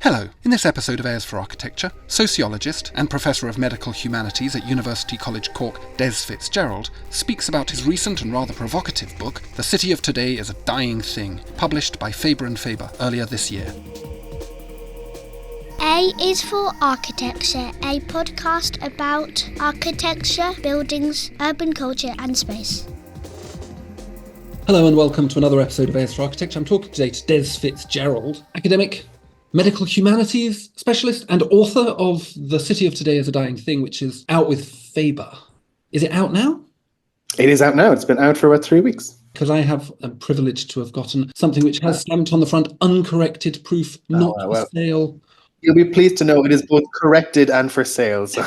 Hello. In this episode of Airs for Architecture, sociologist and Professor of Medical Humanities at University College Cork, Des Fitzgerald, speaks about his recent and rather provocative book, The City of Today is a Dying Thing, published by Faber and Faber earlier this year. A is for Architecture, a podcast about architecture, buildings, urban culture and space. Hello and welcome to another episode of Airs for Architecture. I'm talking today to Des Fitzgerald, academic, medical humanities specialist and author of The City of Today is a Dying Thing, which is out with Faber. Is it out now? It is out now. It's been out for about 3 weeks. Because I have a privilege to have gotten something which has stamped on the front, uncorrected proof, not for sale. You'll be pleased to know it is both corrected and for sale. So.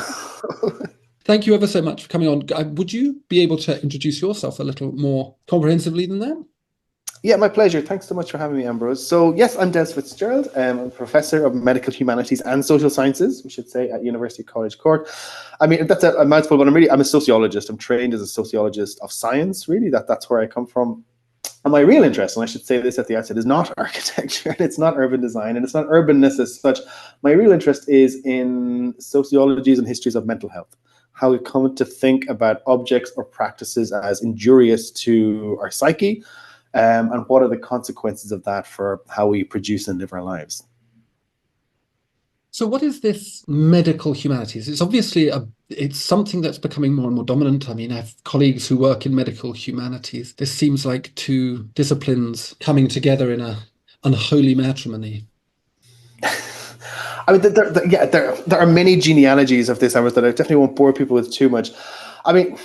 Thank you ever so much for coming on. Would you be able to introduce yourself a little more comprehensively than that? Yeah, my pleasure. Thanks so much for having me, Ambrose. So yes, I'm Des Fitzgerald. I'm a professor of medical humanities and social sciences, we should say, at University College Cork. I mean, that's a mouthful, but I'm a sociologist. I'm trained as a sociologist of science, really. That's where I come from. And my real interest, and I should say this at the outset, is not architecture, and it's not urban design, and it's not urbanness as such. My real interest is in sociologies and histories of mental health, how we come to think about objects or practices as injurious to our psyche, and what are the consequences of that for how we produce and live our lives. So what is this medical humanities? It's obviously it's something that's becoming more and more dominant. I mean, I have colleagues who work in medical humanities. This seems like two disciplines coming together in a unholy matrimony. I mean, there are many genealogies of this, that I definitely won't bore people with too much. I mean,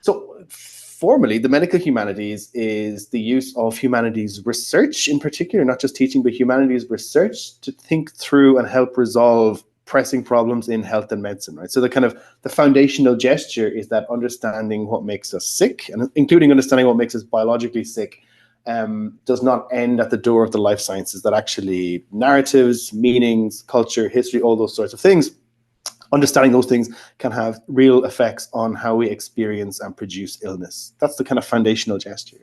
so formally, the medical humanities is the use of humanities research in particular, not just teaching, but humanities research to think through and help resolve pressing problems in health and medicine, right? So the foundational gesture is that understanding what makes us sick, and including understanding what makes us biologically sick, does not end at the door of the life sciences, that actually narratives, meanings, culture, history, all those sorts of things, understanding those things can have real effects on how we experience and produce illness. That's the kind of foundational gesture.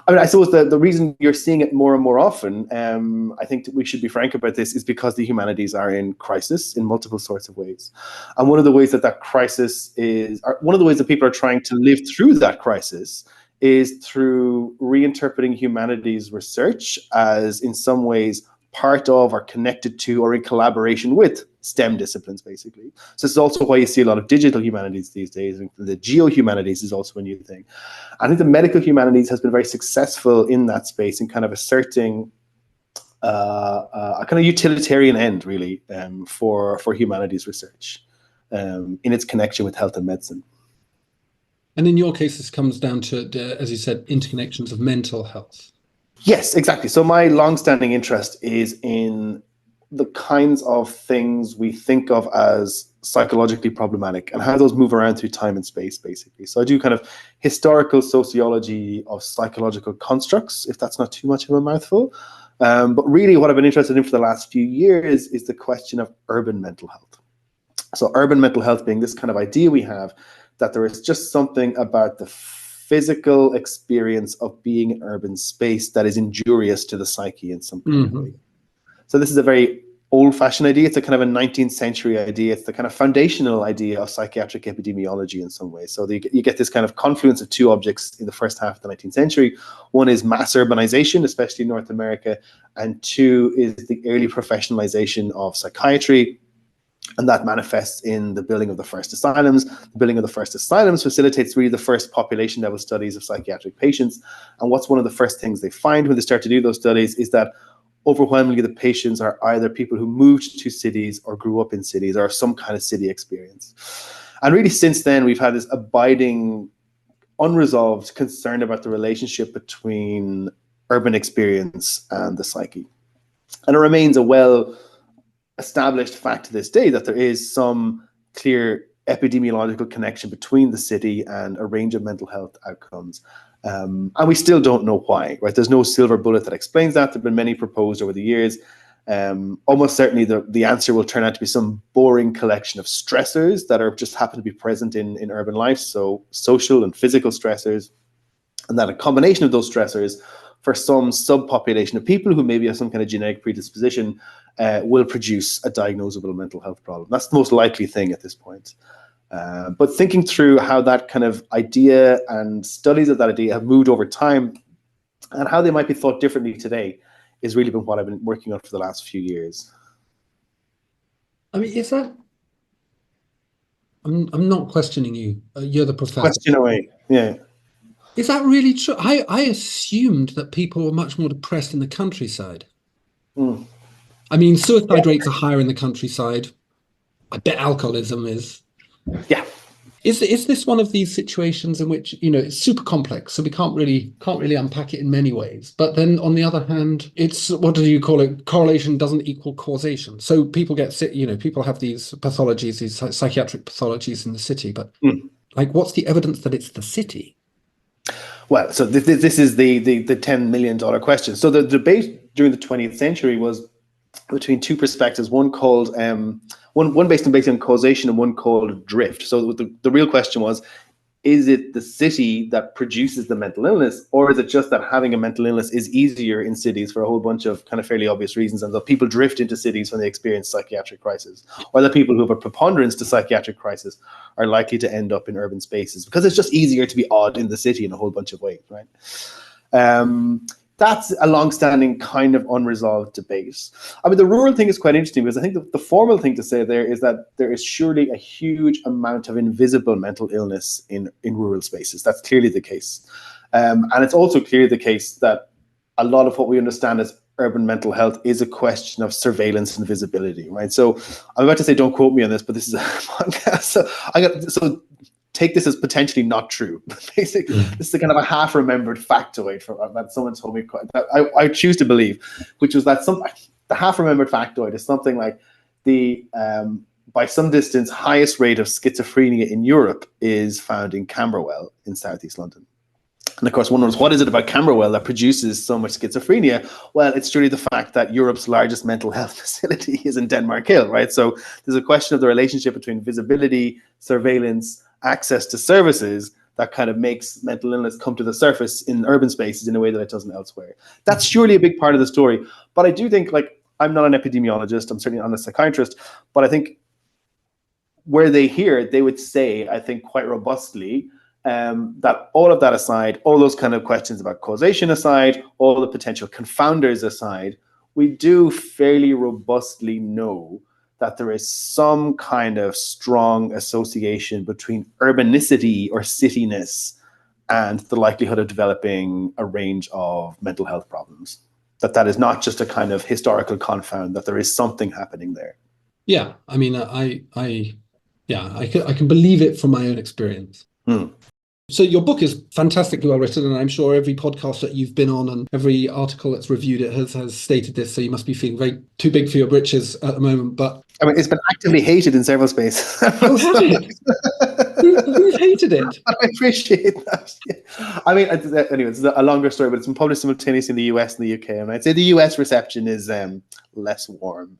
I mean, I suppose the reason you're seeing it more and more often, I think that we should be frank about this, is because the humanities are in crisis in multiple sorts of ways. And one of the ways that crisis is, or one of the ways that people are trying to live through that crisis is through reinterpreting humanities research as in some ways part of or connected to or in collaboration with STEM disciplines, basically. So this is also why you see a lot of digital humanities these days. The geohumanities is also a new thing. I think the medical humanities has been very successful in that space in kind of asserting a kind of utilitarian end, really, for humanities research in its connection with health and medicine. And in your case, this comes down to, as you said, interconnections of mental health. Yes, exactly. So my long-standing interest is in the kinds of things we think of as psychologically problematic and how those move around through time and space, basically. So I do kind of historical sociology of psychological constructs, if that's not too much of a mouthful. But really what I've been interested in for the last few years is the question of urban mental health. So urban mental health being this kind of idea we have that there is just something about the physical experience of being in urban space that is injurious to the psyche in some kind of way. So this is a very old-fashioned idea. It's a kind of a 19th century idea. It's the kind of foundational idea of psychiatric epidemiology in some ways. So you get this kind of confluence of two objects in the first half of the 19th century. One is mass urbanization, especially in North America, and two is the early professionalization of psychiatry. And that manifests in the building of the first asylums. The building of the first asylums facilitates really the first population level studies of psychiatric patients. And what's one of the first things they find when they start to do those studies is that overwhelmingly the patients are either people who moved to cities or grew up in cities or have some kind of city experience. And really since then, we've had this abiding, unresolved concern about the relationship between urban experience and the psyche. And it remains a well-established fact to this day that there is some clear epidemiological connection between the city and a range of mental health outcomes. And we still don't know why, right? There's no silver bullet that explains that. There have been many proposed over the years. Almost certainly the answer will turn out to be some boring collection of stressors that are just happen to be present in urban life. So social and physical stressors, and that a combination of those stressors for some subpopulation of people who maybe have some kind of genetic predisposition will produce a diagnosable mental health problem. That's the most likely thing at this point. But thinking through how that kind of idea and studies of that idea have moved over time and how they might be thought differently today has really been what I've been working on for the last few years. I mean, is that... I'm not questioning you. You're the professor. Question away. Yeah. Is that really true? I assumed that people were much more depressed in the countryside. Mm. I mean, suicide rates are higher in the countryside. I bet alcoholism is. Yeah. Is this one of these situations in which, it's super complex, so we can't really unpack it in many ways. But then on the other hand, it's, what do you call it? Correlation doesn't equal causation. So people get sick, people have these pathologies, these psychiatric pathologies in the city. But what's the evidence that it's the city? Well, so this is the $10 million question. So the debate during the 20th century was between two perspectives, one called one based on causation and one called drift. So the real question was, is it the city that produces the mental illness, or is it just that having a mental illness is easier in cities for a whole bunch of kind of fairly obvious reasons, and that people drift into cities when they experience psychiatric crisis, or that people who have a preponderance to psychiatric crisis are likely to end up in urban spaces because it's just easier to be odd in the city in a whole bunch of ways, right? That's a long-standing kind of unresolved debate. I mean, the rural thing is quite interesting because I think the formal thing to say there is that there is surely a huge amount of invisible mental illness in rural spaces. That's clearly the case. And it's also clearly the case that a lot of what we understand as urban mental health is a question of surveillance and visibility, right? So I'm about to say, don't quote me on this, but this is a podcast. So take this as potentially not true. Basically, this is a kind of a half-remembered factoid that someone told me that I choose to believe, which was that the half-remembered factoid is something like the by some distance highest rate of schizophrenia in Europe is found in Camberwell in southeast London. And of course, one wonders, what is it about Camberwell that produces so much schizophrenia? Well, it's truly the fact that Europe's largest mental health facility is in Denmark Hill, right? So there's a question of the relationship between visibility, surveillance, access to services that kind of makes mental illness come to the surface in urban spaces in a way that it doesn't elsewhere. That's surely a big part of the story. But I do think, I'm not an epidemiologist, I'm certainly not a psychiatrist, but I think where they hear it, they would say, I think quite robustly, that all of that aside, all those kind of questions about causation aside, all the potential confounders aside, we do fairly robustly know that there is some kind of strong association between urbanicity or cityness and the likelihood of developing a range of mental health problems. That is not just a kind of historical confound, that there is something happening there. Yeah, I mean, I can believe it from my own experience. So your book is fantastically well written, and I'm sure every podcast that you've been on and every article that's reviewed it has stated this. So you must be feeling very too big for your britches at the moment. But I mean, it's been actively hated in several spaces. Oh, has it? Who's hated it? I appreciate that. Yeah. I mean, anyway, it's a longer story, but it's been published simultaneously in the US and the UK. And I'd say the US reception is less warm.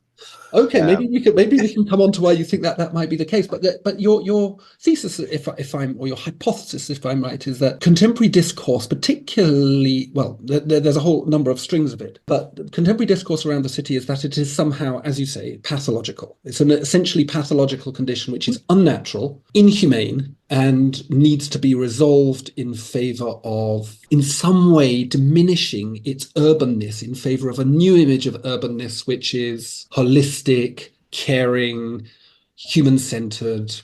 Okay, maybe we can come on to why you think that might be the case. But your thesis, or your hypothesis, if I'm right, is that contemporary discourse, particularly, well, there's a whole number of strings of it, but contemporary discourse around the city is that it is somehow, as you say, pathological. It's an essentially pathological condition which is unnatural, inhumane, and needs to be resolved in favor of, in some way, diminishing its urbanness in favor of a new image of urbanness, which is holistic, caring, human-centered,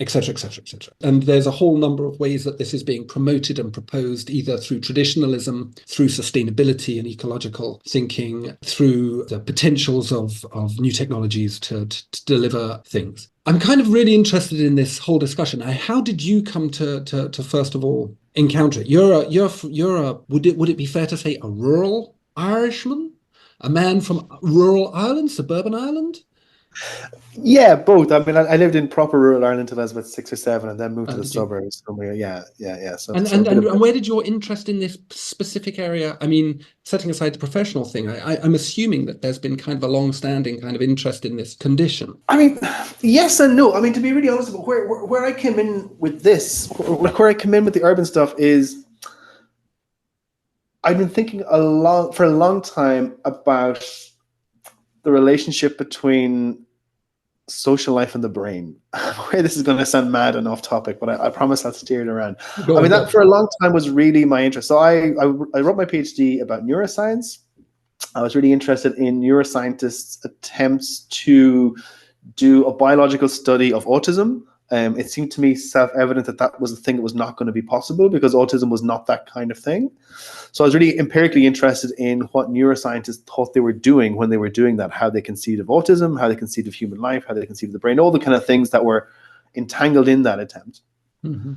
etc., etc., etc. And there's a whole number of ways that this is being promoted and proposed, either through traditionalism, through sustainability and ecological thinking, through the potentials of new technologies to deliver things. I'm kind of really interested in this whole discussion. How did you come to first of all encounter it? You're a would it be fair to say a rural Irishman, a man from rural Ireland, suburban Ireland? Yeah, both. I mean, I lived in proper rural Ireland until I was about 6 or 7, and then moved to the suburbs. Somewhere. Yeah. So, and where did your interest in this specific area? I mean, setting aside the professional thing, I'm assuming that there's been kind of a long-standing kind of interest in this condition. I mean, yes and no. I mean, to be really honest, where I came in with this, where I came in with the urban stuff is, I've been thinking for a long time about the relationship between social life and the brain. Where this is going to sound mad and off topic, but I promise I'll steer it around. Go I on, mean, go that on. for a long time was really my interest. So I wrote my PhD about neuroscience. I was really interested in neuroscientists' attempts to do a biological study of autism. It seemed to me self-evident that that was a thing that was not going to be possible because autism was not that kind of thing. So I was really empirically interested in what neuroscientists thought they were doing when they were doing that, how they conceived of autism, how they conceived of human life, how they conceived of the brain, all the kind of things that were entangled in that attempt. Mm-hmm.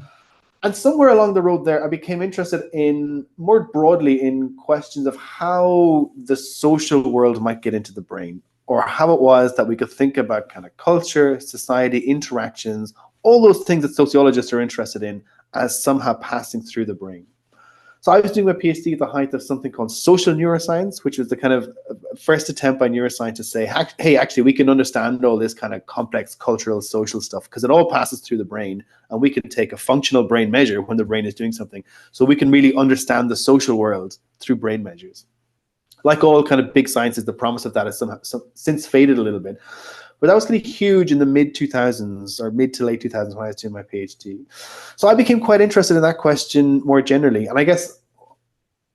And somewhere along the road there, I became interested in more broadly in questions of how the social world might get into the brain, or how it was that we could think about kind of culture, society, interactions, all those things that sociologists are interested in as somehow passing through the brain. So I was doing my PhD at the height of something called social neuroscience, which was the kind of first attempt by neuroscientists to say, hey, actually, we can understand all this kind of complex cultural, social stuff because it all passes through the brain, and we can take a functional brain measure when the brain is doing something. So we can really understand the social world through brain measures. Like all kind of big sciences, the promise of that has since faded a little bit. But that was really huge in the mid 2000s or mid to late 2000s when I was doing my PhD. So I became quite interested in that question more generally. And I guess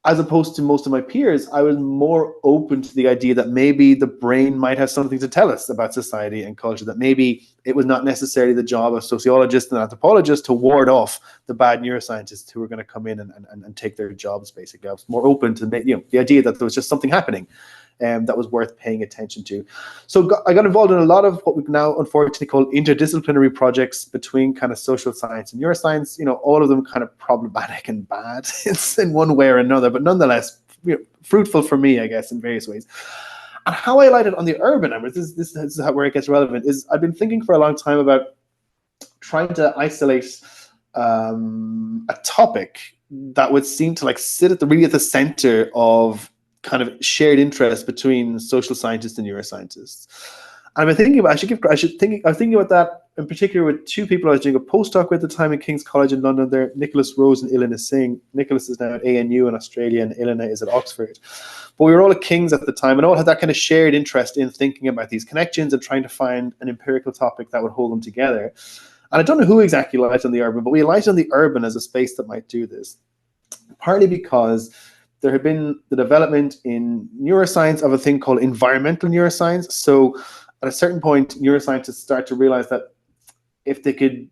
as opposed to most of my peers, I was more open to the idea that maybe the brain might have something to tell us about society and culture, that maybe it was not necessarily the job of sociologists and anthropologists to ward off the bad neuroscientists who were going to come in and take their jobs, basically. I was more open to the idea that there was just something happening that was worth paying attention to. So I got involved in a lot of what we now unfortunately call interdisciplinary projects between kind of social science and neuroscience, all of them kind of problematic and bad in one way or another, but nonetheless fruitful for me, I guess, in various ways. And how I light it on the urban, this is where it gets relevant, is I've been thinking for a long time about trying to isolate a topic that would seem to sit really at the center of kind of shared interest between social scientists and neuroscientists. And I've been thinking about, I was thinking about that in particular with two people I was doing a postdoc with at the time in King's College in London there, Nicholas Rose and Ilana Singh. Nicholas is now at ANU in Australia and Ilana is at Oxford. But we were all at King's at the time and all had that kind of shared interest in thinking about these connections and trying to find an empirical topic that would hold them together. And I don't know who exactly lighted on the urban, but we lighted on the urban as a space that might do this. Partly because there had been the development in neuroscience of a thing called environmental neuroscience. So at a certain point, neuroscientists start to realize that if they could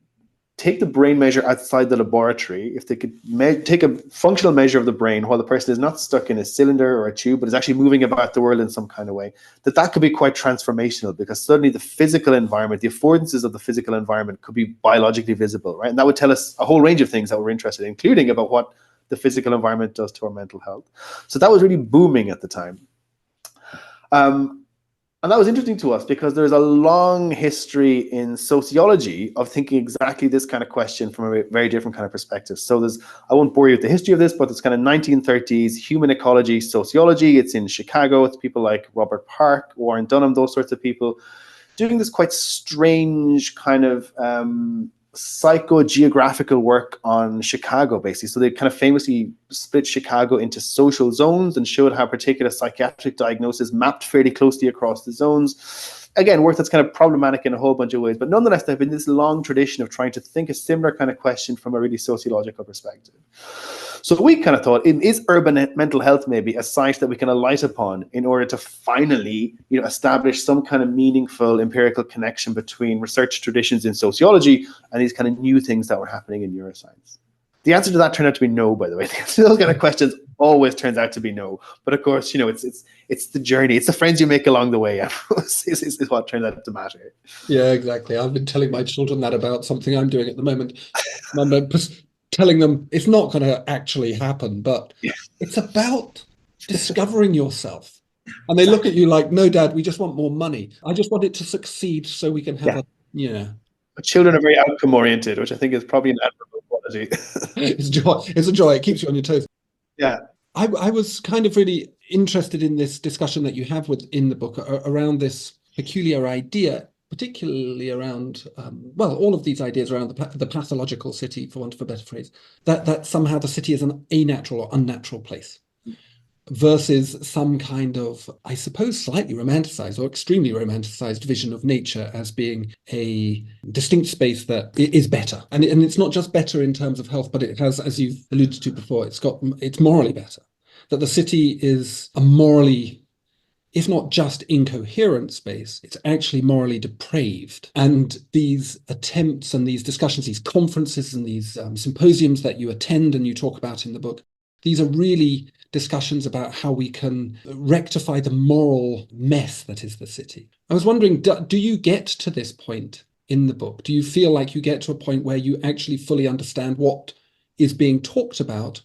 take the brain measure outside the laboratory, if they could take a functional measure of the brain while the person is not stuck in a cylinder or a tube, but is actually moving about the world in some kind of way, that could be quite transformational because suddenly the physical environment, the affordances of the physical environment could be biologically visible, right? And that would tell us a whole range of things that we're interested in, including about what the physical environment does to our mental health. So that was really booming at the time. And that was interesting to us because there's a long history in sociology of thinking exactly this kind of question from a very different kind of perspective. So I won't bore you with the history of this, but it's kind of 1930s human ecology sociology. It's in Chicago. It's people like Robert Park, Warren Dunham, those sorts of people doing this quite strange kind of psychogeographical work on Chicago, basically. So they kind of famously split Chicago into social zones and showed how particular psychiatric diagnosis mapped fairly closely across the zones. Again, work that's kind of problematic in a whole bunch of ways, but nonetheless, there's been this long tradition of trying to think a similar kind of question from a really sociological perspective. So we kind of thought, is urban mental health maybe a site that we can alight upon in order to finally, establish some kind of meaningful empirical connection between research traditions in sociology and these kind of new things that were happening in neuroscience? The answer to that turned out to be no, by the way. Those kind of questions always turns out to be no. But of course, it's the journey, it's the friends you make along the way is what turned out to matter. Yeah, exactly. I've been telling my children that about something I'm doing at the moment. I'm telling them it's not going to actually happen, but it's about discovering yourself. And they look at you like, no, Dad, we just want more money. I just want it to succeed so we can have But children are very outcome oriented, which I think is probably an admirable quality. It's a joy. It keeps you on your toes. Yeah. I was kind of really interested in this discussion that you have in the book around this peculiar idea, particularly around, all of these ideas around the pathological city, for want of a better phrase, that somehow the city is a natural or unnatural place. versus some kind of, I suppose, slightly romanticized or extremely romanticized vision of nature as being a distinct space that is better. And it's not just better in terms of health, but it has, as you've alluded to before, it's morally better. That the city is a morally, if not just incoherent space, it's actually morally depraved. And these attempts and these discussions, these conferences and these symposiums that you attend and you talk about in the book, these are really discussions about how we can rectify the moral mess that is the city. I was wondering, do you get to this point in the book? Do you feel like you get to a point where you actually fully understand what is being talked about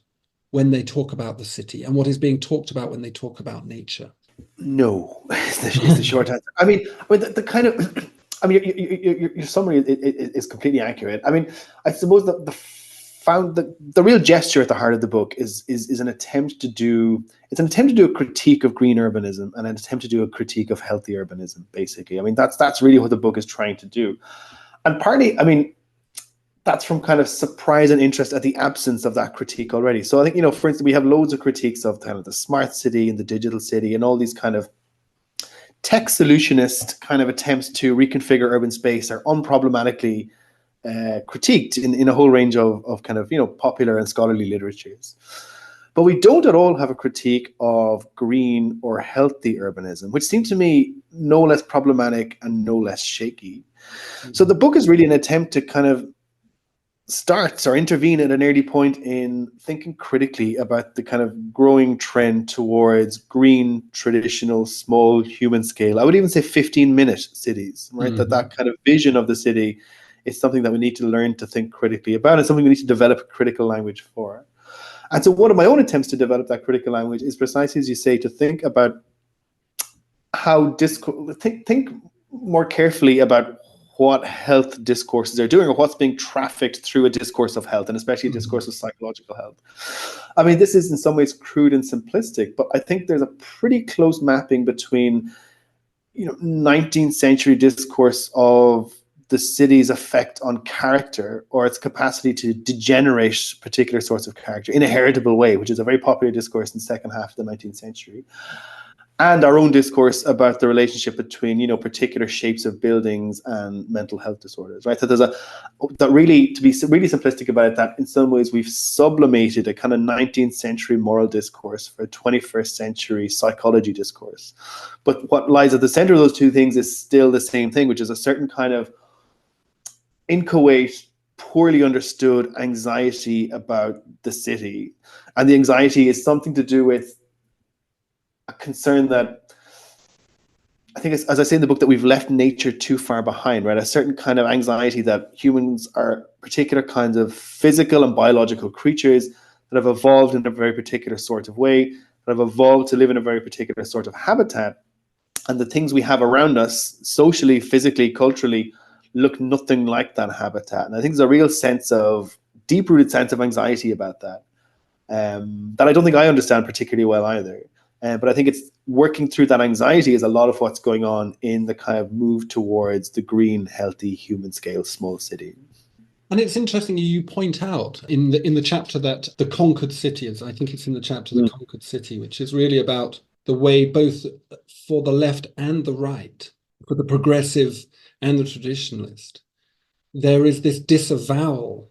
when they talk about the city and what is being talked about when they talk about nature? No, is the short answer. I mean, the kind of, I mean, your summary is completely accurate. I mean, I suppose the real gesture at the heart of the book is an attempt to do a critique of green urbanism and an attempt to do a critique of healthy urbanism. Basically, I mean, that's really what the book is trying to do, and partly, I mean, that's from kind of surprise and interest at the absence of that critique already. So I think, for instance, we have loads of critiques of kind of the smart city and the digital city and all these kind of tech solutionist kind of attempts to reconfigure urban space are unproblematically critiqued in a whole range of kind of, popular and scholarly literatures. But we don't at all have a critique of green or healthy urbanism, which seemed to me no less problematic and no less shaky. Mm-hmm. So the book is really an attempt to kind of starts or intervene at an early point in thinking critically about the kind of growing trend towards green, traditional, small, human scale. I would even say 15-minute cities, right? Mm-hmm. That kind of vision of the city is something that we need to learn to think critically about and something we need to develop a critical language for. And so one of my own attempts to develop that critical language is precisely, as you say, to think about how think more carefully about what health discourses are doing or what's being trafficked through a discourse of health, and especially a discourse of psychological health. I mean, this is in some ways crude and simplistic, but I think there's a pretty close mapping between, 19th century discourse of the city's effect on character or its capacity to degenerate particular sorts of character in a heritable way, which is a very popular discourse in the second half of the 19th century. And our own discourse about the relationship between, particular shapes of buildings and mental health disorders, right? So there's that really, to be really simplistic about it, that in some ways we've sublimated a kind of 19th century moral discourse for a 21st century psychology discourse. But what lies at the center of those two things is still the same thing, which is a certain kind of inchoate, poorly understood anxiety about the city. And the anxiety is something to do with a concern that I think, as I say in the book, that we've left nature too far behind, right? A certain kind of anxiety that humans are particular kinds of physical and biological creatures that have evolved in a very particular sort of way, that have evolved to live in a very particular sort of habitat. And the things we have around us, socially, physically, culturally, look nothing like that habitat. And I think there's a real deep-rooted sense of anxiety about that, that I don't think I understand particularly well either. But I think it's working through that anxiety is a lot of what's going on in the kind of move towards the green, healthy, human scale small city. And it's interesting you point out in the chapter that the conquered city is, I think it's in the chapter, The Conquered City, which is really about the way both for the left and the right, for the progressive and the traditionalist, there is this disavowal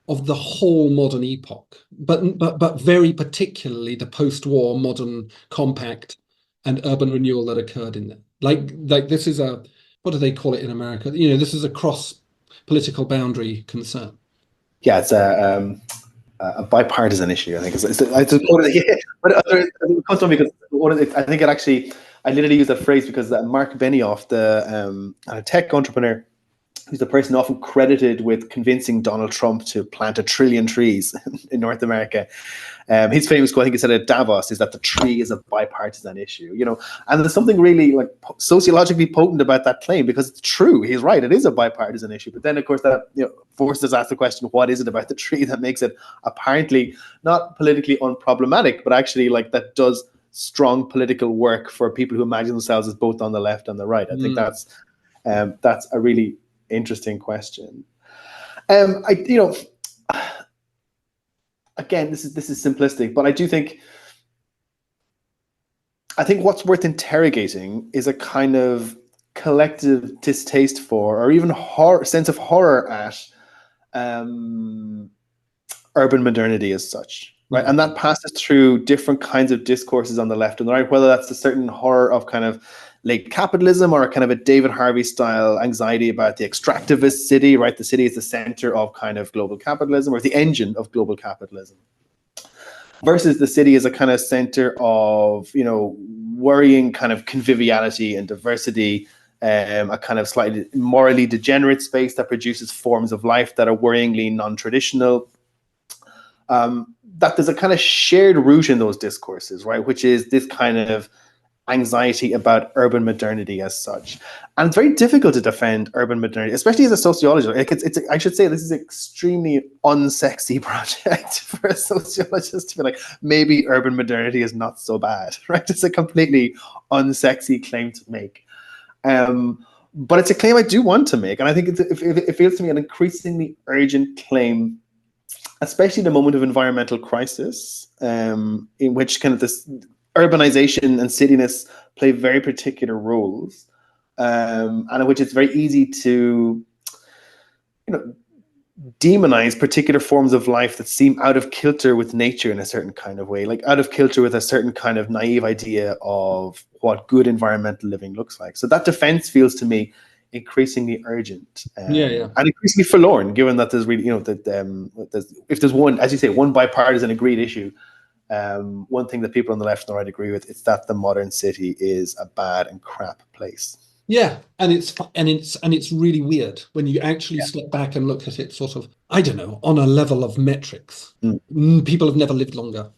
of the whole modern epoch, but very particularly the post-war modern compact and urban renewal that occurred in there. Like this is what do they call it in America? This is a cross-political boundary concern. Yeah, it's a bipartisan issue. I think but it comes from because I think it actually, I literally use that phrase because Mark Benioff, the tech entrepreneur, who's the person often credited with convincing Donald Trump to plant 1 trillion trees in North America. His famous quote, I think he said at Davos, is that the tree is a bipartisan issue, and there's something really like sociologically potent about that claim because it's true. He's right. It is a bipartisan issue. But then, of course, that forces us to ask the question, what is it about the tree that makes it apparently not politically unproblematic, but actually like that does strong political work for people who imagine themselves as both on the left and the right? I think that's a really interesting question. Again, this is simplistic, but I do think I think what's worth interrogating is a kind of collective distaste for, or even sense of horror at, um, urban modernity as such, right? And that passes through different kinds of discourses on the left and the right, whether that's a certain horror of kind of late capitalism or a kind of a David Harvey style anxiety about the extractivist city, right? The city is the center of kind of global capitalism, or the engine of global capitalism, versus the city as a kind of center of, worrying kind of conviviality and diversity, a kind of slightly morally degenerate space that produces forms of life that are worryingly non-traditional. That there's a kind of shared root in those discourses, right? Which is this kind of anxiety about urban modernity as such. And it's very difficult to defend urban modernity, especially as a sociologist. I should say this is an extremely unsexy project for a sociologist to be like, maybe urban modernity is not so bad, right? It's a completely unsexy claim to make. But it's a claim I do want to make. And I think it feels to me an increasingly urgent claim, especially in a moment of environmental crisis, in which kind of this urbanization and cityness play very particular roles, and in which it's very easy to, demonize particular forms of life that seem out of kilter with nature in a certain kind of way, like out of kilter with a certain kind of naive idea of what good environmental living looks like. So that defense feels to me increasingly urgent, and increasingly forlorn, given that there's really, if there's one, as you say, one bipartisan agreed issue, one thing that people on the left and the right agree with, it's that the modern city is a bad and crap place. Yeah, and it's really weird when you actually step back and look at it sort of, I don't know, on a level of metrics. People have never lived longer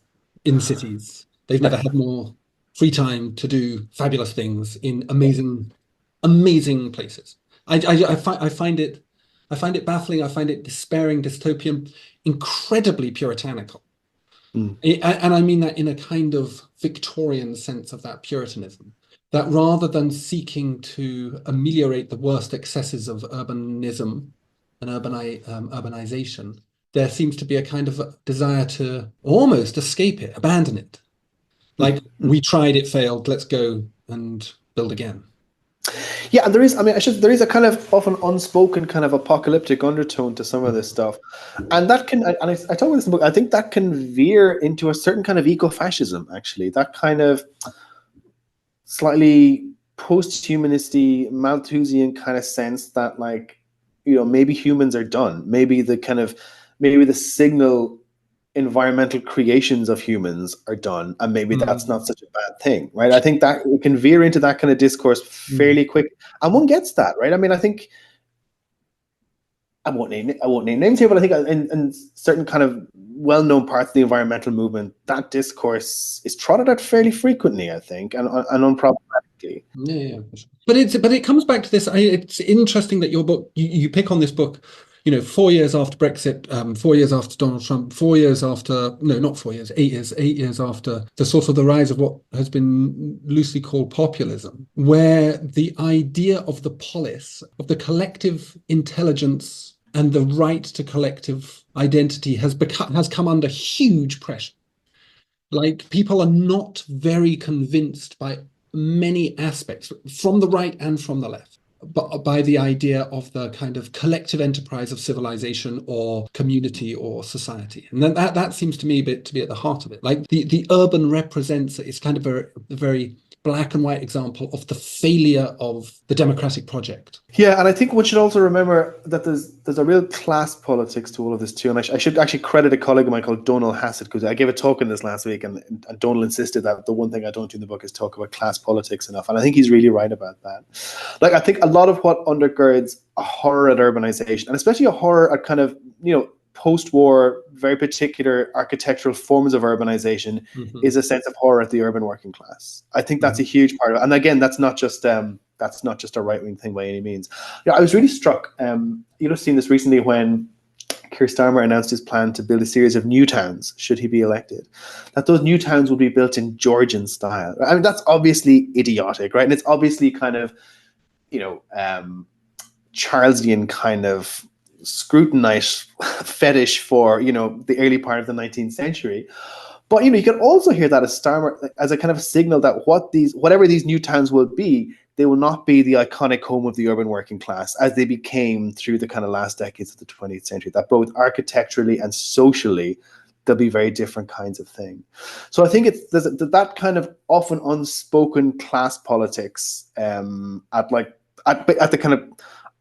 in cities. They've never had more free time to do fabulous things in amazing places. I find it baffling. I find it despairing, dystopian, incredibly puritanical. And I mean that in a kind of Victorian sense of that puritanism, that rather than seeking to ameliorate the worst excesses of urbanism and urbanization, there seems to be a kind of a desire to almost escape it, abandon it. Like, we tried, it failed, let's go and build again. Yeah, and there is, there is a kind of often unspoken kind of apocalyptic undertone to some of this stuff. And that can, and I talk about this in the book, I think that can veer into a certain kind of eco-fascism, actually. That kind of slightly post-humanisty, Malthusian kind of sense that, like, maybe humans are done. Maybe the signal environmental creations of humans are done, and maybe that's not such a bad thing, right? I think that we can veer into that kind of discourse fairly quick, and one gets that, right? I think I won't name names here, but I think in certain kind of well-known parts of the environmental movement, that discourse is trotted out fairly frequently, I think, and unproblematically. Yeah. But it comes back to this. It's interesting that your book, you pick on this book, 4 years after Brexit, 4 years after Donald Trump, 4 years after, no, not 4 years, 8 years after the sort of the rise of what has been loosely called populism, where the idea of the polis, of the collective intelligence and the right to collective identity has come under huge pressure. Like, people are not very convinced by many aspects from the right and from the left, but by the idea of the kind of collective enterprise of civilization or community or society. And then that seems to me to be at the heart of it. Like, the urban represents, it's kind of a very black and white example of the failure of the democratic project. Yeah, and I think one should also remember that there's a real class politics to all of this too. And I should actually credit a colleague of mine called Donal Hassett, because I gave a talk on this last week, and Donal insisted that the one thing I don't do in the book is talk about class politics enough. And I think he's really right about that. Like, I think a lot of what undergirds a horror at urbanization, and especially a horror at kind of, post-war, very particular architectural forms of urbanization, is a sense of horror at the urban working class. I think that's a huge part of it. And again, that's not just a right-wing thing by any means. I was really struck. You'll have seen this recently when Keir Starmer announced his plan to build a series of new towns, should he be elected, that those new towns will be built in Georgian style. I mean, that's obviously idiotic, right? And it's obviously kind of, Charlesian kind of scrutinized fetish for, the early part of the 19th century. But you can also hear that as a kind of signal that whatever these new towns will be, they will not be the iconic home of the urban working class as they became through the kind of last decades of the 20th century. That both architecturally and socially, they'll be very different kinds of thing. So I think there's that kind of often unspoken class politics at the kind of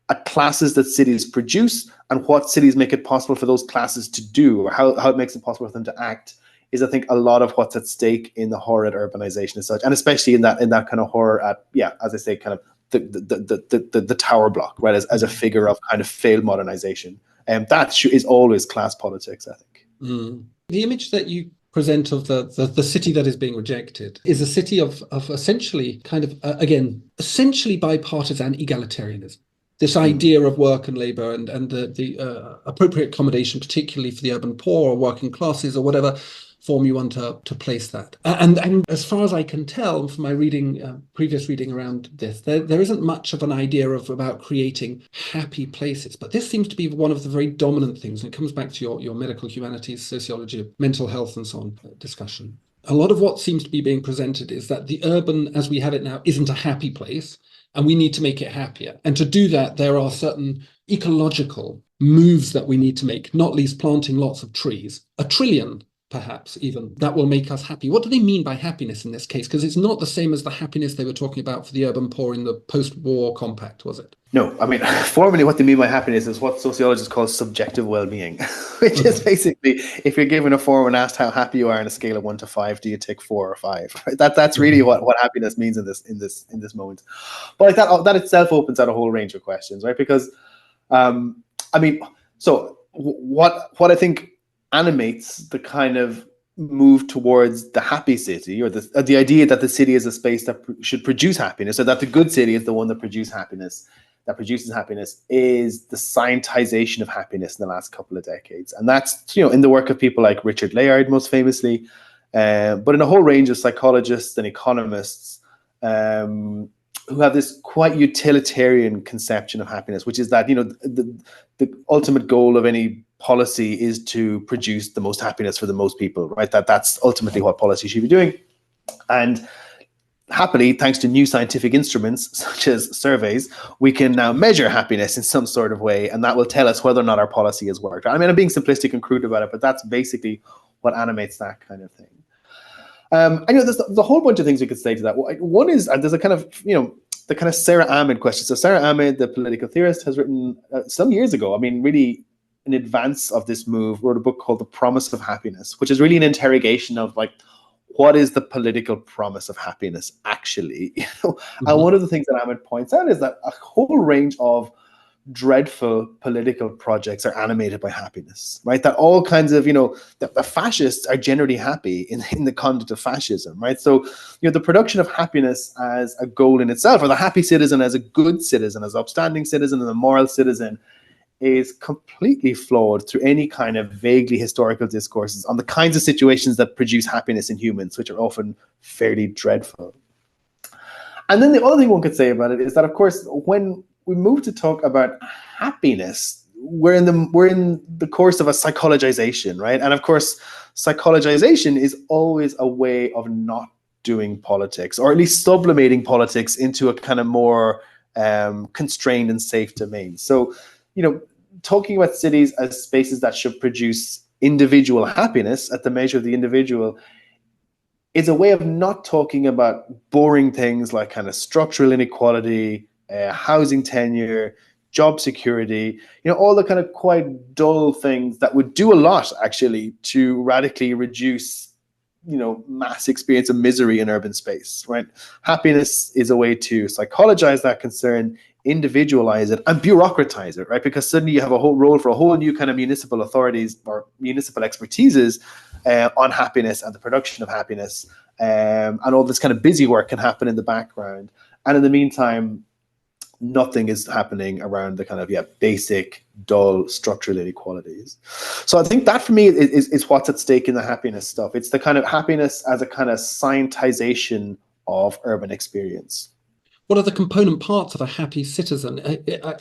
at classes that cities produce and what cities make it possible for those classes to do, or how it makes it possible for them to act, is I think a lot of what's at stake in the horror at urbanization as such, and especially in that kind of horror at, as I say, kind of the tower block, right, as a figure of kind of failed modernization, and that is always class politics, I think. The image that you present of the city that is being rejected is a city of essentially kind of again essentially bipartisan egalitarianism. This idea of work and labor and the appropriate accommodation, particularly for the urban poor or working classes or whatever form you want to place that. And as far as I can tell from my previous reading around this, there isn't much of an idea about creating happy places. But this seems to be one of the very dominant things. And it comes back to your medical humanities, sociology, mental health and so on discussion. A lot of what seems to be being presented is that the urban, as we have it now, isn't a happy place. And we need to make it happier. And to do that, there are certain ecological moves that we need to make, not least planting lots of trees, 1 trillion perhaps even, that will make us happy. What do they mean by happiness in this case? Because it's not the same as the happiness they were talking about for the urban poor in the post-war compact, was it? No, I mean, formally what they mean by happiness is what sociologists call subjective well-being, which is basically, if you're given a form and asked how happy you are on a scale of 1 to 5, do you tick 4 or 5? Right? That's really what happiness means in this moment. But like that itself opens out a whole range of questions, right? Because, I mean, so what I think animates the kind of move towards the happy city, or the idea that the city is a space that should produce happiness, or that the good city is the one that produces happiness, is the scientization of happiness in the last couple of decades. And that's, in the work of people like Richard Layard, most famously, but in a whole range of psychologists and economists who have this quite utilitarian conception of happiness, which is that, the ultimate goal of any policy is to produce the most happiness for the most people, right? That's ultimately what policy should be doing. And happily, thanks to new scientific instruments such as surveys, we can now measure happiness in some sort of way, and that will tell us whether or not our policy has worked. I mean, I'm being simplistic and crude about it, but that's basically what animates that kind of thing. And there's a whole bunch of things we could say to that. One is, there's a kind of, the kind of Sarah Ahmed question. So Sarah Ahmed, the political theorist, has written some years ago, I mean, really in advance of this move, wrote a book called The Promise of Happiness, which is really an interrogation of like, what is the political promise of happiness actually? And one of the things that Ahmed points out is that a whole range of dreadful political projects are animated by happiness, right? That all kinds of, the fascists are generally happy in the conduct of fascism, right? So, the production of happiness as a goal in itself, or the happy citizen as a good citizen, as an upstanding citizen and a moral citizen, is completely flawed through any kind of vaguely historical discourses on the kinds of situations that produce happiness in humans, which are often fairly dreadful. And then the other thing one could say about it is that, of course, when we move to talk about happiness, we're in the course of a psychologization, right? And of course, psychologization is always a way of not doing politics, or at least sublimating politics into a kind of more constrained and safe domain. So, talking about cities as spaces that should produce individual happiness at the measure of the individual is a way of not talking about boring things like kind of structural inequality, housing tenure, job security, all the kind of quite dull things that would do a lot actually to radically reduce, mass experience of misery in urban space, right? Happiness is a way to psychologize that concern, individualize it, and bureaucratize it, right? Because suddenly you have a whole role for a whole new kind of municipal authorities or municipal expertises on happiness and the production of happiness, and all this kind of busy work can happen in the background. And in the meantime, nothing is happening around the kind of basic, dull structural inequalities. So I think that for me is what's at stake in the happiness stuff. It's the kind of happiness as a kind of scientization of urban experience. what are the component parts of a happy citizen?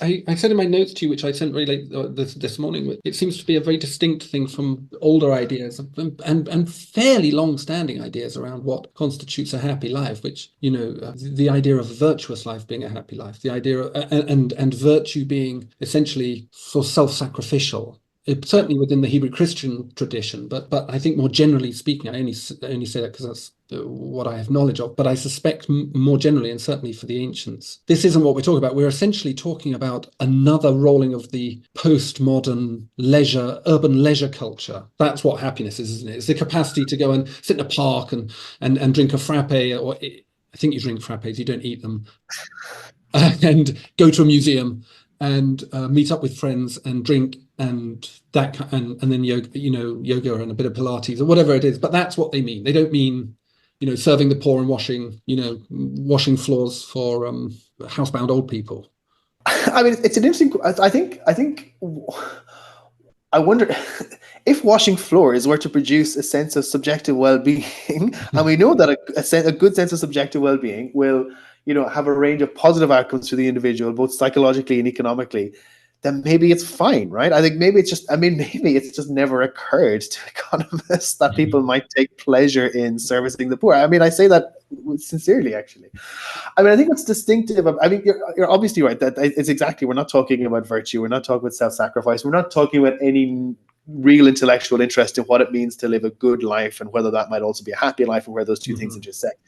I said in my notes to you, which I sent really late this morning, it seems to be a very distinct thing from older ideas and fairly long-standing ideas around what constitutes a happy life, which, the idea of a virtuous life being a happy life, the idea of, and virtue being essentially for self-sacrificial. Certainly within the Hebrew Christian tradition, but I think more generally speaking, I only say that because that's what I have knowledge of, but I suspect more generally, and certainly for the ancients, this isn't what we're talking about. We're essentially talking about another rolling of the postmodern urban leisure culture. That's what happiness is, isn't it? It's the capacity to go and sit in a park and drink a frappe, or I think you drink frappes, you don't eat them, and go to a museum and meet up with friends and drink and then yoga and a bit of Pilates or whatever it is. But that's what they mean. They don't mean, serving the poor and washing floors for housebound old people. I mean, it's an interesting. I wonder if washing floors were to produce a sense of subjective well-being, and we know that a good sense of subjective well-being will, have a range of positive outcomes for the individual, both psychologically and economically, then maybe it's fine, right? I think maybe it's just never occurred to economists that people might take pleasure in servicing the poor. I mean, I say that sincerely, actually. I mean, I think what's distinctive. I mean, you're obviously right that it's exactly. We're not talking about virtue. We're not talking about self-sacrifice. We're not talking about any real intellectual interest in what it means to live a good life and whether that might also be a happy life and where those two things intersect.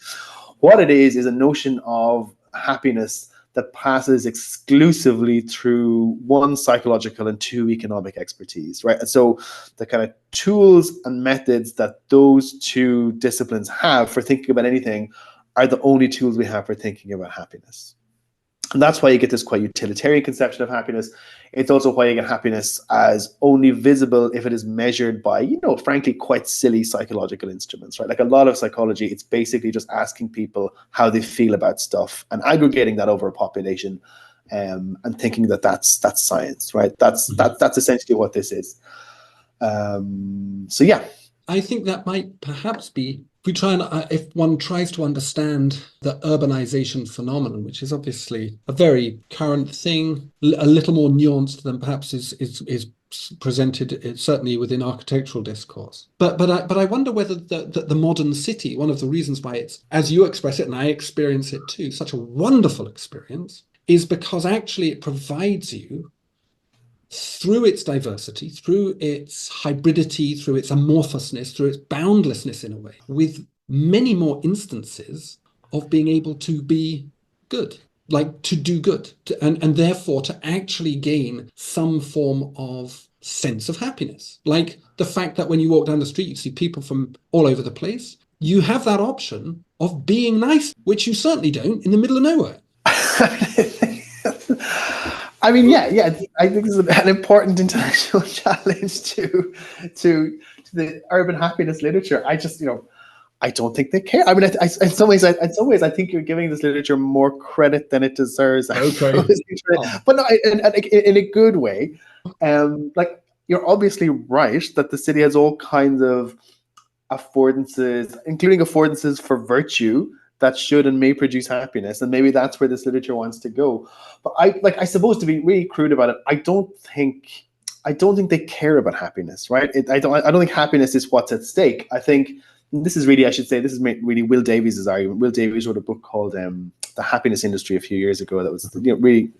What it is a notion of happiness that passes exclusively through one, psychological, and two, economic expertise, right? And so the kind of tools and methods that those two disciplines have for thinking about anything are the only tools we have for thinking about happiness. And that's why you get this quite utilitarian conception of happiness. It's also why you get happiness as only visible if it is measured by, frankly, quite silly psychological instruments, right? Like a lot of psychology, it's basically just asking people how they feel about stuff and aggregating that over a population, and thinking that that's science, right? That's essentially what this is. So yeah. I think that might perhaps be, if one tries to understand the urbanization phenomenon, which is obviously a very current thing, a little more nuanced than perhaps is presented certainly within architectural discourse. But I wonder whether the modern city, one of the reasons why it's, as you express it, and I experience it too, such a wonderful experience, is because actually it provides you, through its diversity, through its hybridity, through its amorphousness, through its boundlessness in a way, with many more instances of being able to be good, like to do good, and therefore to actually gain some form of sense of happiness. Like the fact that when you walk down the street, you see people from all over the place. You have that option of being nice, which you certainly don't in the middle of nowhere. I mean, yeah. I think this is an important intellectual challenge to the urban happiness literature. I just, I don't think they care. I mean, in some ways, I think you're giving this literature more credit than it deserves. Okay. But no, in a good way. Like you're obviously right that the city has all kinds of affordances, including affordances for virtue, that should and may produce happiness, and maybe that's where this literature wants to go. But I suppose, to be really crude about it, I don't think they care about happiness, right? I don't think happiness is what's at stake. I think this is really, I should say, this is really Will Davies's argument. Will Davies wrote a book called The Happiness Industry a few years ago that was really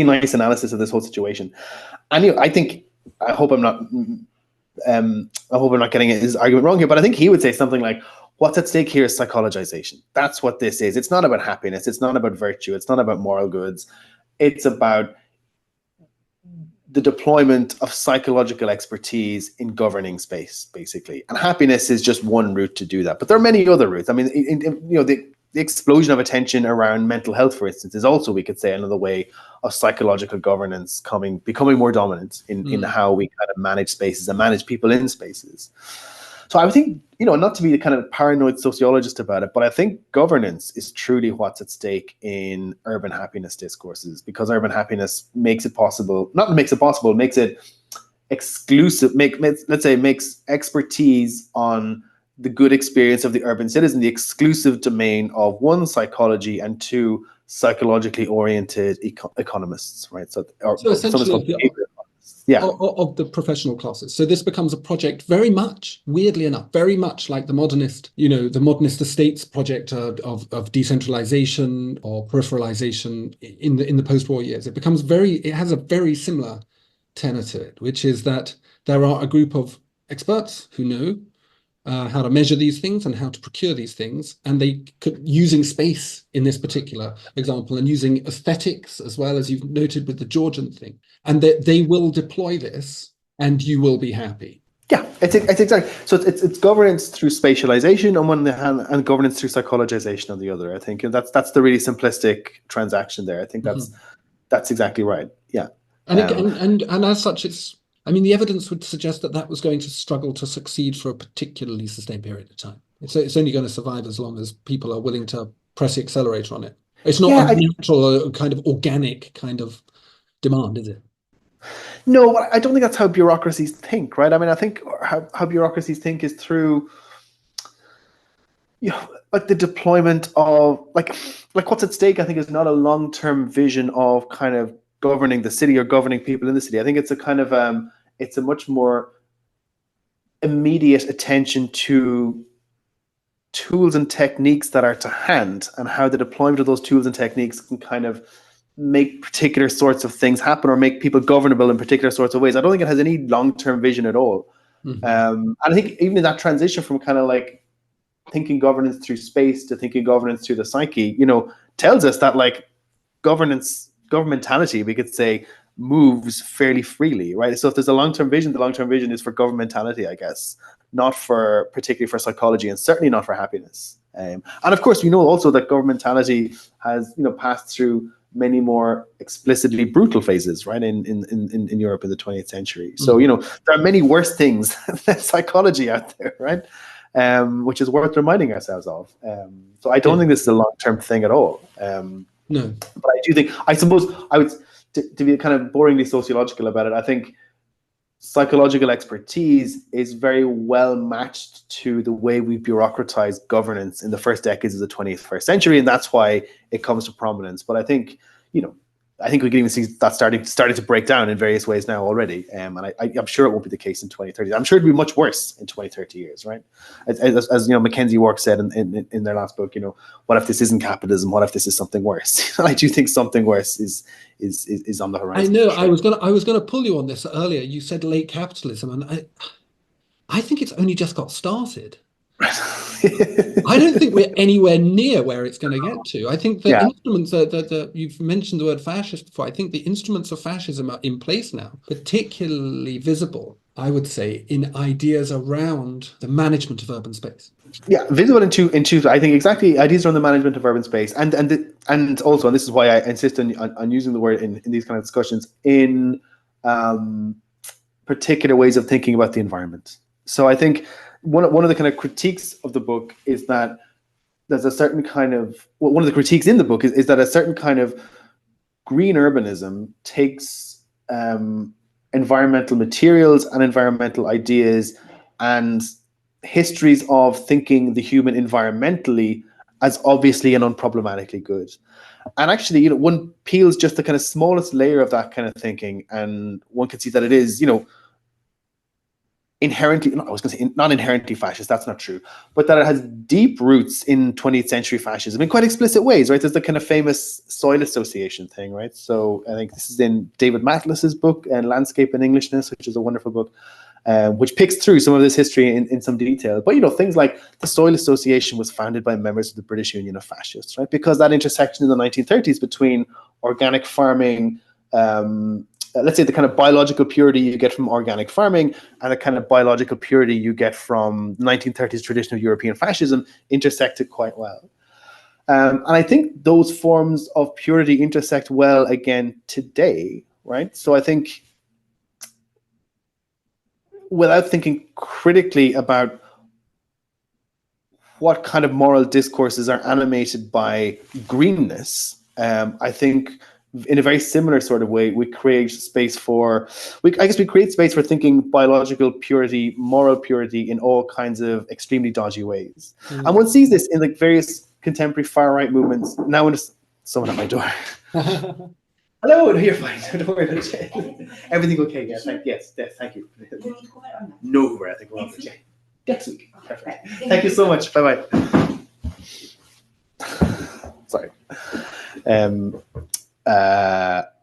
nice analysis of this whole situation. And I hope I'm not getting his argument wrong here, but I think he would say something like, what's at stake here is psychologization. That's what this is. It's not about happiness. It's not about virtue. It's not about moral goods. It's about the deployment of psychological expertise in governing space, basically. And happiness is just one route to do that. But there are many other routes. I mean, the explosion of attention around mental health, for instance, is also, we could say, another way of psychological governance becoming more dominant in how we kind of manage spaces and manage people in spaces. So I think, not to be the kind of paranoid sociologist about it, but I think governance is truly what's at stake in urban happiness discourses, because urban happiness makes it exclusive, makes expertise on the good experience of the urban citizen the exclusive domain of one, psychology, and two, psychologically oriented economists, right? So, or So sometimes essentially called behavior economists. Yeah. of the professional classes. So this becomes a project very much, weirdly enough, very much like the modernist, the modernist estates project of decentralization or peripheralization in the post-war years. It has a very similar tenor to it, which is that there are a group of experts who know how to measure these things and how to procure these things, and they could, using space in this particular example and using aesthetics as well, as you've noted with the Georgian thing, and they will deploy this and you will be happy. Yeah, it's exactly. So it's governance through spatialization on one hand and governance through psychologization on the other. I think, and that's the really simplistic transaction there. I think that's exactly right. Yeah. And as such, the evidence would suggest that was going to struggle to succeed for a particularly sustained period of time. It's only going to survive as long as people are willing to press the accelerator on it. It's not a natural, kind of organic kind of demand, is it? No, I don't think that's how bureaucracies think, right? I mean, I think how bureaucracies think is through, like the deployment of like what's at stake. I think is not a long-term vision of kind of governing the city or governing people in the city. I think it's a kind of it's a much more immediate attention to tools and techniques that are to hand and how the deployment of those tools and techniques can kind of make particular sorts of things happen or make people governable in particular sorts of ways. I don't think it has any long-term vision at all. And I think even in that transition from kind of like thinking governance through space to thinking governance through the psyche, tells us that like governmentality, we could say, moves fairly freely, right? So if there's a long-term vision, the long-term vision is for governmentality, I guess, not for particularly for psychology, and certainly not for happiness. And of course, we know also that governmentality has passed through many more explicitly brutal phases, right, in Europe in the 20th century. So there are many worse things than psychology out there, right? Which is worth reminding ourselves of. So I don't think this is a long-term thing at all. No, but I do think, I suppose, I would to be kind of boringly sociological about it. I think psychological expertise is very well matched to the way we bureaucratize governance in the first decades of the 21st century, and that's why it comes to prominence. But I think, we can even see that starting to break down in various ways now already. And I'm sure it won't be the case in 2030. I'm sure it'll be much worse in 20, 30 years, right? As Mackenzie Wark said in their last book, what if this isn't capitalism? What if this is something worse? I do think something worse is on the horizon. I know. Sure. I was gonna pull you on this earlier. You said late capitalism, and I think it's only just got started. I don't think we're anywhere near where it's going to get to. I think the instruments that you've mentioned the word fascist before. I think the instruments of fascism are in place now, particularly visible, I would say, in ideas around the management of urban space. Yeah, visible in two. I think exactly ideas around the management of urban space, and also, and this is why I insist on using the word in these kind of discussions, in particular ways of thinking about the environment. So I think one of the kind of critiques of the book is that there's a certain kind of, one of the critiques in the book is that a certain kind of green urbanism takes environmental materials and environmental ideas and histories of thinking the human environmentally as obviously and unproblematically good. And actually, one peels just the kind of smallest layer of that kind of thinking, and one can see that it is, inherently, not inherently fascist, that's not true, but that it has deep roots in 20th century fascism in quite explicit ways, right? There's the kind of famous soil association thing, right? So I think this is in David Matlis's book, Landscape and Englishness, which is a wonderful book, which picks through some of this history in some detail. But, things like the soil association was founded by members of the British Union of Fascists, right? Because that intersection in the 1930s between organic farming, let's say the kind of biological purity you get from organic farming and the kind of biological purity you get from 1930s tradition of European fascism intersected quite well. And I think those forms of purity intersect well again today, right? So I think without thinking critically about what kind of moral discourses are animated by greenness, I think in a very similar sort of way, we create space for, I guess we create space for thinking biological purity, moral purity in all kinds of extremely dodgy ways. And one sees this in like various contemporary far right movements. Now when there's someone at my door. Hello, no, you're fine. Don't worry about it. Everything okay? Yes, thank you. No, I think we're on okay. Next week. Perfect. Thank you so much. Bye bye. Sorry.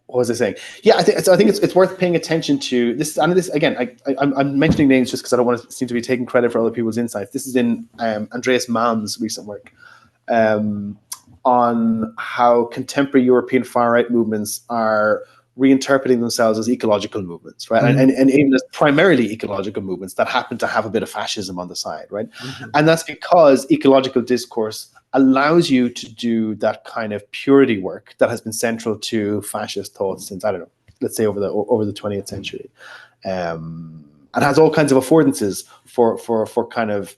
What was I saying? Yeah, I think it's worth paying attention to this. And this again, I'm mentioning names just because I don't want to seem to be taking credit for other people's insights. This is in Andreas Mann's recent work on how contemporary European far right movements are reinterpreting themselves as ecological movements, right? Mm-hmm. And even as primarily ecological movements that happen to have a bit of fascism on the side, right? Mm-hmm. And that's because ecological discourse allows you to do that kind of purity work that has been central to fascist thought since, I don't know, let's say over the 20th century, and has all kinds of affordances for kind of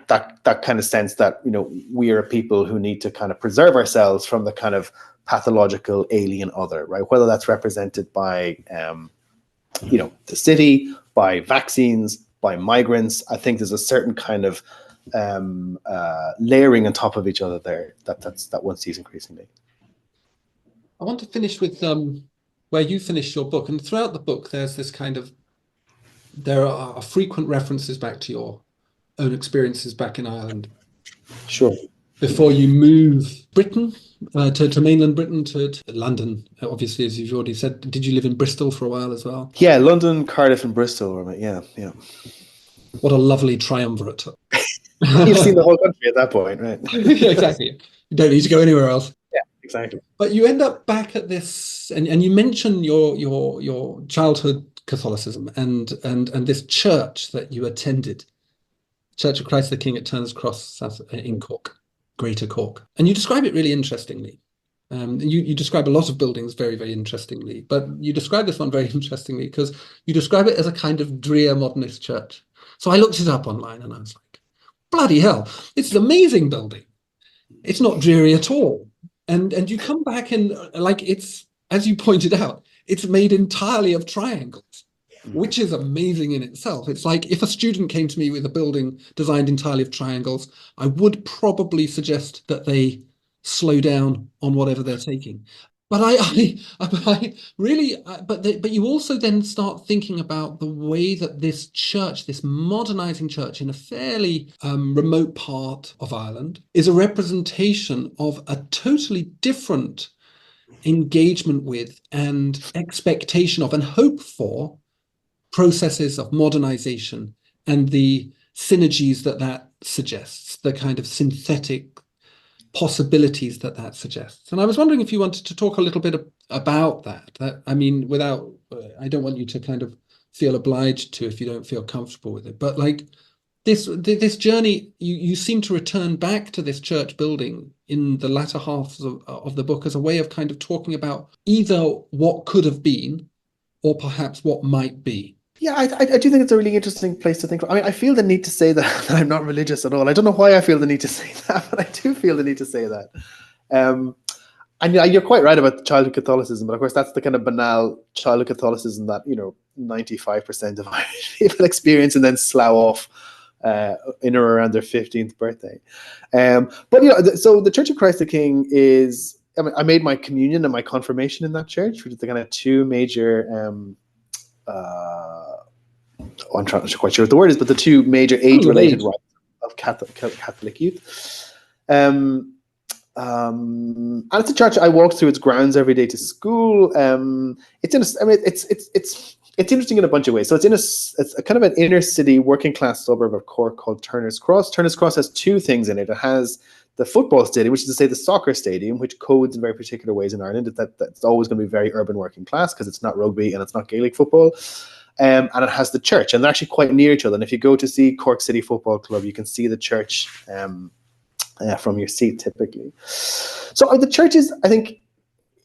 that kind of sense that, you know, we are people who need to kind of preserve ourselves from the kind of pathological alien other, right? Whether that's represented by the city, by vaccines, by migrants. I think there's a certain kind of layering on top of each other there that one sees increasingly. I want to finish with where you finished your book, and throughout the book there's this kind of, there are frequent references back to your own experiences back in Ireland. Sure. Before you move Britain to mainland Britain, to London, obviously, as you've already said. Did you live in Bristol for a while as well? Yeah, London, Cardiff, and Bristol. Yeah. What a lovely triumvirate. You've seen the whole country at that point, right? Yeah, exactly. You don't need to go anywhere else. Yeah, exactly. But you end up back at this, and you mention your childhood Catholicism and this church that you attended, Church of Christ the King at Turner's Cross in Cork, Greater Cork. And you describe it really interestingly. You describe a lot of buildings very, very interestingly, but you describe this one very interestingly because you describe it as a kind of drear modernist church. So I looked it up online and I was like, bloody hell, it's an amazing building. It's not dreary at all. And you come back and, like, it's, as you pointed out, it's made entirely of triangles, which is amazing in itself. It's like if a student came to me with a building designed entirely of triangles, I would probably suggest that they slow down on whatever they're taking. But but you also then start thinking about the way that this church, this modernizing church in a fairly remote part of Ireland, is a representation of a totally different engagement with and expectation of and hope for processes of modernization and the synergies that suggests, the kind of synthetic possibilities that suggests. And I was wondering if you wanted to talk a little bit about that. I mean, without, I don't want you to kind of feel obliged to if you don't feel comfortable with it. But like this journey, you seem to return back to this church building in the latter half of the book as a way of kind of talking about either what could have been or perhaps what might be. Yeah, I do think it's a really interesting place to think. I mean, I feel the need to say that I'm not religious at all. I don't know why I feel the need to say that, but I do feel the need to say that. And you're quite right about childhood Catholicism, but of course that's the kind of banal childhood Catholicism that, 95% of Irish people experience and then slough off in or around their 15th birthday. But so the Church of Christ the King is, I made my communion and my confirmation in that church, which is the kind of two major I'm not quite sure what the word is, but the two major age-related rights of Catholic youth. And it's a church I walk through its grounds every day to school. It's interesting in a bunch of ways. So it's a kind of an inner city working class suburb of Cork called Turner's Cross. Turner's Cross has two things in it. It has the football stadium, which is to say the soccer stadium, which codes in very particular ways in Ireland. That's always going to be very urban working class because it's not rugby and it's not Gaelic football. And it has the church, and they're actually quite near each other. And if you go to see Cork City Football Club, you can see the church from your seat typically. So the church is, I think,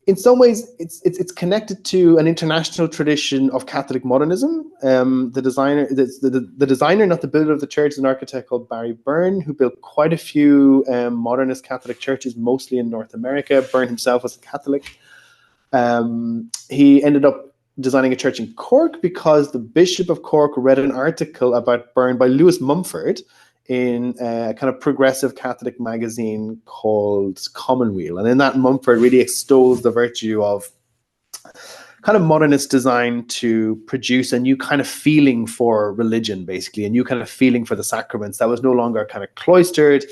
in some ways, it's connected to an international tradition of Catholic modernism. The designer, not the builder of the church, is an architect called Barry Byrne, who built quite a few modernist Catholic churches, mostly in North America. Byrne himself was a Catholic. He ended up designing a church in Cork because the Bishop of Cork read an article about Byrne by Lewis Mumford in a kind of progressive Catholic magazine called Commonweal. And in that, Mumford really extols the virtue of kind of modernist design to produce a new kind of feeling for religion, basically, a new kind of feeling for the sacraments that was no longer kind of cloistered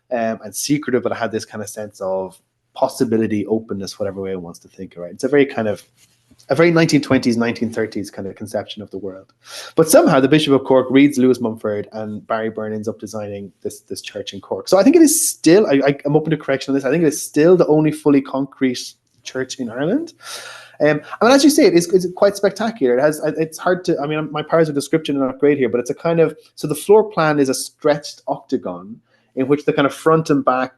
and secretive, but had this kind of sense of possibility, openness, whatever way it wants to think, right? It's a very 1920s, 1930s kind of conception of the world. But somehow the Bishop of Cork reads Lewis Mumford, and Barry Byrne ends up designing this church in Cork. So I think it is still, I'm open to correction on this, I think it is still the only fully concrete church in Ireland. I mean, as you say, it's quite spectacular. It's hard to, I mean, my powers of description are not great here, but it's a kind of, so the floor plan is a stretched octagon in which the kind of front and back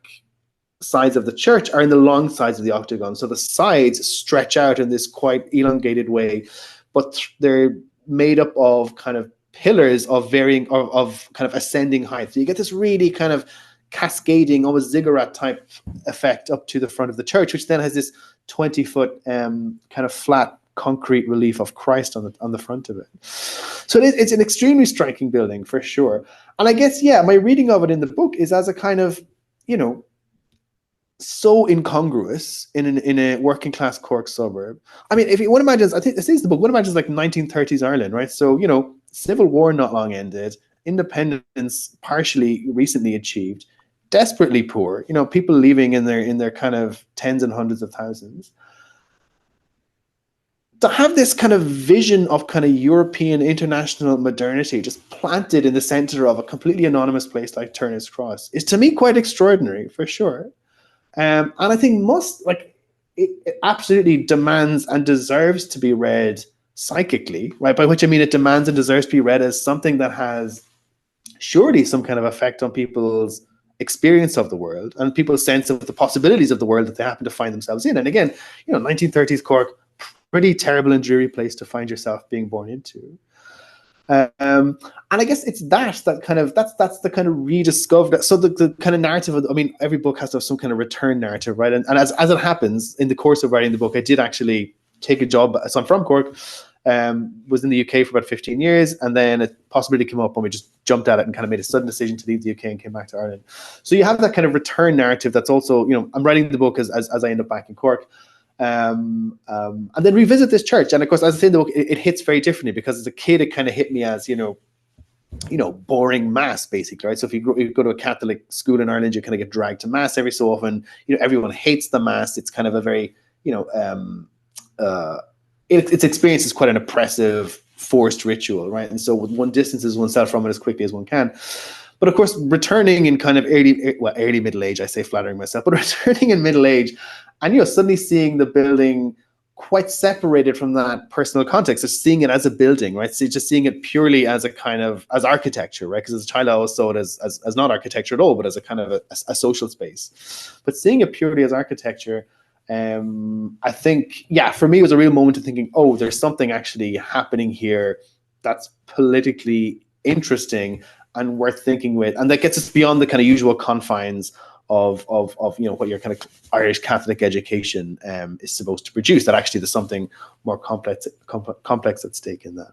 sides of the church are in the long sides of the octagon. So the sides stretch out in this quite elongated way, but they're made up of kind of pillars of varying, of kind of ascending height. So you get this really kind of cascading, almost ziggurat type effect up to the front of the church, which then has this 20-foot kind of flat concrete relief of Christ on the front of it. So it's an extremely striking building for sure. And I guess, yeah, my reading of it in the book is as a kind of, you know, so incongruous in a working class Cork suburb. I mean, if one imagines, I think this is the book, one imagines like 1930s Ireland, right? So, you know, Civil War not long ended, independence partially recently achieved, desperately poor, you know, people leaving in their kind of tens and hundreds of thousands. To have this kind of vision of kind of European international modernity just planted in the center of a completely anonymous place like Turner's Cross is to me quite extraordinary, for sure. And I think it absolutely demands and deserves to be read psychically, right? By which I mean it demands and deserves to be read as something that has surely some kind of effect on people's experience of the world and people's sense of the possibilities of the world that they happen to find themselves in. And again, you know, 1930s Cork, pretty terrible and dreary place to find yourself being born into. And I guess it's that's the kind of rediscovered. So the kind of narrative of, I mean, every book has to have some kind of return narrative, right? And as it happens, in the course of writing the book, I did actually take a job. So I'm from Cork, was in the UK for about 15 years, and then a possibility came up when we just jumped at it and kind of made a sudden decision to leave the UK and came back to Ireland. So you have that kind of return narrative that's also, you know, I'm writing the book as I end up back in Cork. And then revisit this church. And of course, as I say in the book, it hits very differently because as a kid, it kind of hit me as, you know, boring mass, basically, right? So if you go to a Catholic school in Ireland, you kind of get dragged to mass every so often. You know, everyone hates the mass. It's kind of a very, you know, its experience is quite an oppressive, forced ritual, right? And so one distances oneself from it as quickly as one can. But of course, returning in kind of early middle age, I say flattering myself, but returning in middle age, and, you know, suddenly seeing the building quite separated from that personal context, just seeing it as a building, right? So just seeing it purely as a kind of, as architecture, right? Because as a child, I always saw it as not architecture at all, but as a kind of a social space. But seeing it purely as architecture, I think, yeah, for me, it was a real moment of thinking, oh, there's something actually happening here that's politically interesting and worth thinking with. And that gets us beyond the kind of usual confines of you know, what your kind of Irish Catholic education is supposed to produce, that actually there's something more complex at stake in that.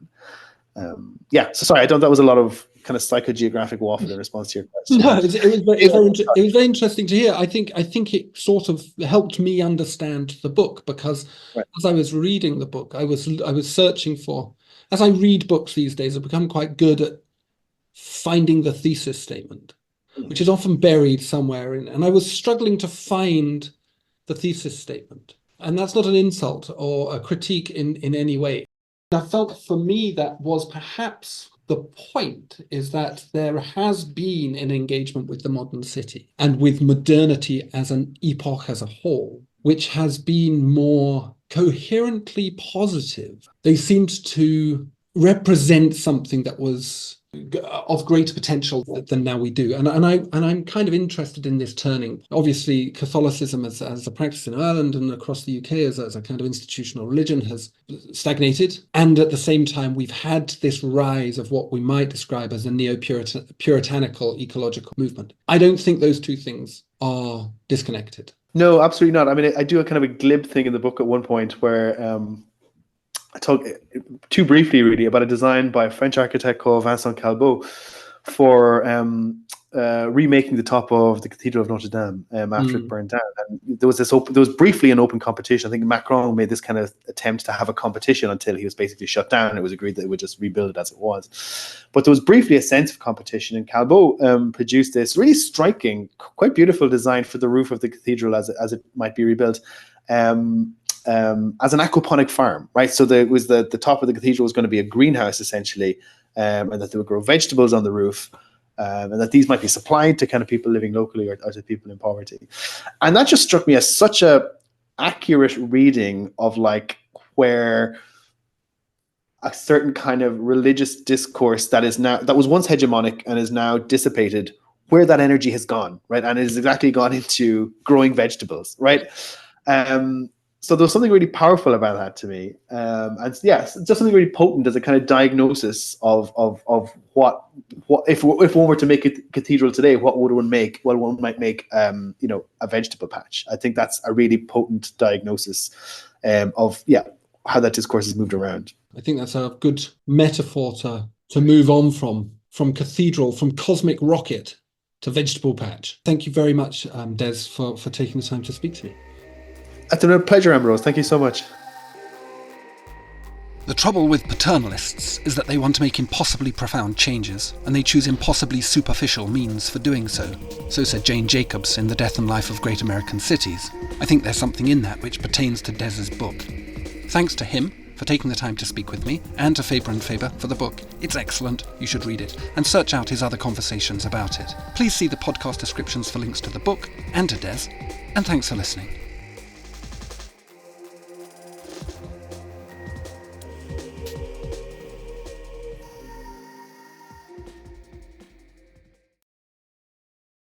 Yeah, so sorry, that was a lot of kind of psychogeographic waffle in response to your question. No, it was very interesting to hear. I think it sort of helped me understand the book because as I was reading the book, I was searching for, as I read books these days, I've become quite good at finding the thesis statement, which is often buried somewhere in, and I was struggling to find the thesis statement. And that's not an insult or a critique in any way. I felt for me that was perhaps the point, is that there has been an engagement with the modern city and with modernity as an epoch as a whole, which has been more coherently positive. They seemed to represent something that was of greater potential than now we do. And I'm kind of interested in this turning. Obviously, Catholicism as a practice in Ireland and across the UK as a kind of institutional religion has stagnated. And at the same time, we've had this rise of what we might describe as a neo-puritanical ecological movement. I don't think those two things are disconnected. No, absolutely not. I mean, I do a kind of a glib thing in the book at one point where I talk too briefly, really, about a design by a French architect called Vincent Calbeau for remaking the top of the Cathedral of Notre Dame after it burned down. And there was briefly an open competition. I think Macron made this kind of attempt to have a competition until he was basically shut down. It was agreed that it would just rebuild it as it was. But there was briefly a sense of competition, and Calbeau produced this really striking, quite beautiful design for the roof of the cathedral as it might be rebuilt. As an aquaponic farm, right? So the top of the cathedral was going to be a greenhouse essentially, and that they would grow vegetables on the roof, and that these might be supplied to kind of people living locally or to people in poverty. And that just struck me as such a accurate reading of like where a certain kind of religious discourse that was once hegemonic and is now dissipated, where that energy has gone, right? And it has exactly gone into growing vegetables, right? So there was something really powerful about that to me, and yes, just something really potent as a kind of diagnosis of what if one were to make a cathedral today, what would one make? Well, one might make a vegetable patch. I think that's a really potent diagnosis of how that discourse has moved around. I think that's a good metaphor to move on from cathedral, from cosmic rocket to vegetable patch. Thank you very much, Des, for taking the time to speak to me. It's a pleasure, Ambrose. Thank you so much. The trouble with paternalists is that they want to make impossibly profound changes, and they choose impossibly superficial means for doing so. So said Jane Jacobs in The Death and Life of Great American Cities. I think there's something in that which pertains to Des's book. Thanks to him for taking the time to speak with me, and to Faber and Faber for the book. It's excellent, you should read it, and search out his other conversations about it. Please see the podcast descriptions for links to the book and to Des, and thanks for listening.